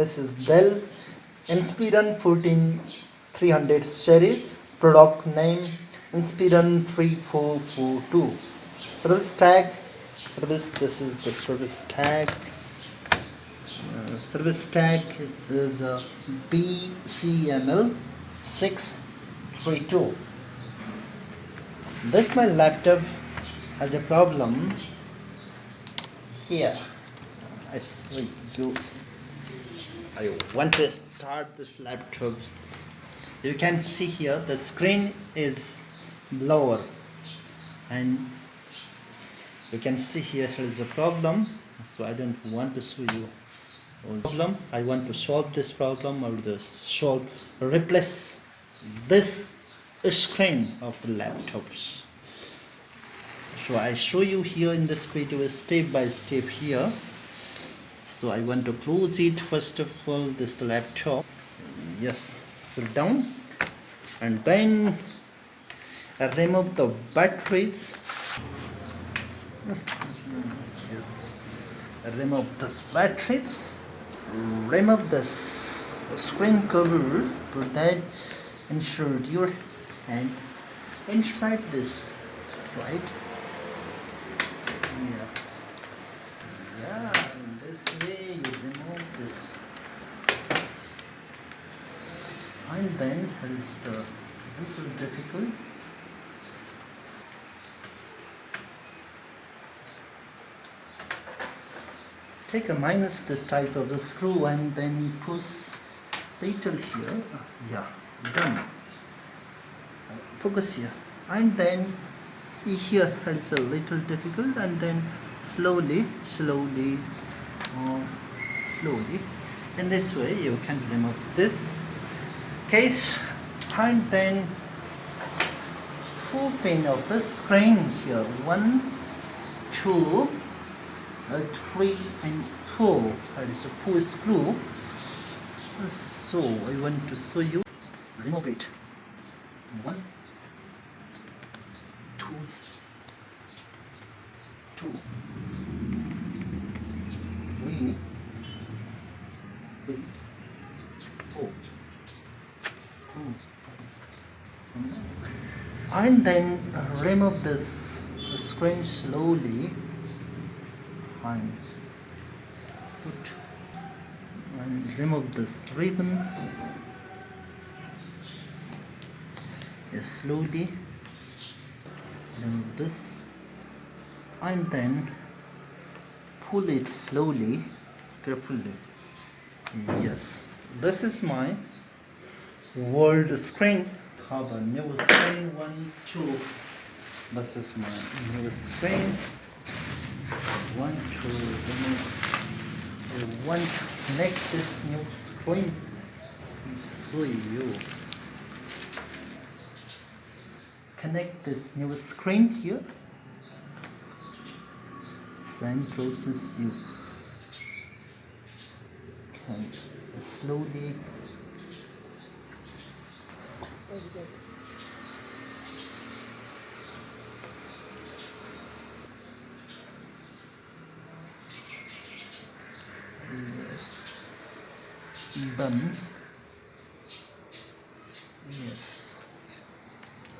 This is Dell Inspiron 14300 series. Product name Inspiron 3442. Service tag. This is the service tag. Service tag is BCML 632. This my laptop has a problem here. I see you. I want to start this laptop. You can see here the screen is lower, and you can see here is a problem. So I don't want to show you problem. I want to solve this problem, or replace this screen of the laptops. So I show you here in this video step by step here. So I want to close it first of all, this laptop. Yes, sit down, and then I remove the batteries. Yes, I remove this batteries. Remove this screen cover. Put that insert your hand inside this, right? Yeah, in this way you remove this, and then it is the little difficult. Take a minus this type of a screw and then push little here. Yeah, done. Focus here, and then here it's a little difficult, and then slowly in this way you can remove this case, and then full pin of the screen here, 1 2 3 and 4. That is a 4 screw. So I want to show you. Remove it. 1 2 3 4. And then remove this screen slowly, and put and remove this ribbon. Yes, slowly remove this, and then pull it slowly, carefully. Yes, this is my world screen. Have a new screen, 1 2. This is my new screen, 1 2. I want to connect this new screen and show you. Connect this new screen here. Same process you can slowly yes, done. Yes,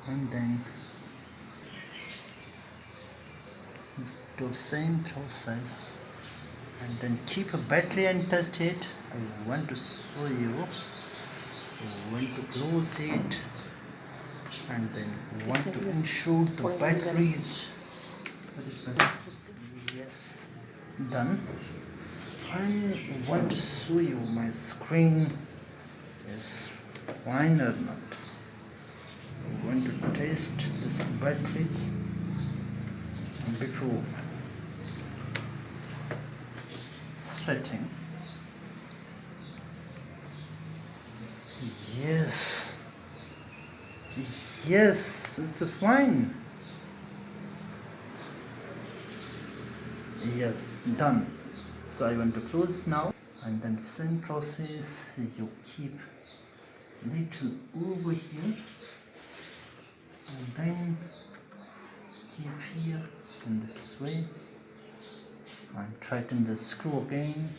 and then do same process, and then keep a battery and test it. I want to show you. I want to close it, and then want to ensure the batteries. Yes, done. I want to show you my screen is fine or not. I want to test this batteries before starting. Yes, it's fine. Yes, done. So I want to close now, and then same process you keep little over here, and then keep here in this way, and tighten the screw again.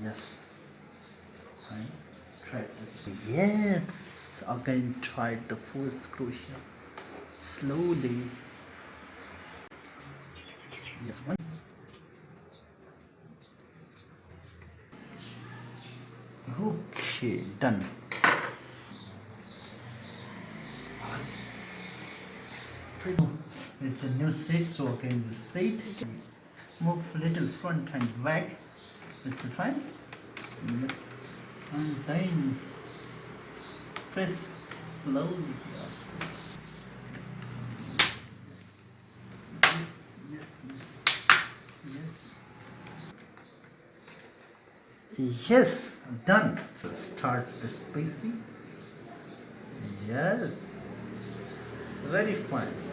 Yes. Fine. Try this. Yes. Again, try the first crochet. Slowly. Yes, one. Okay, done. It's a new set, so again you set, move little front and back. It's fine. And then press slowly here. Yes, yes, yes, yes. Yes, done. So start the spacing. Yes, very fine.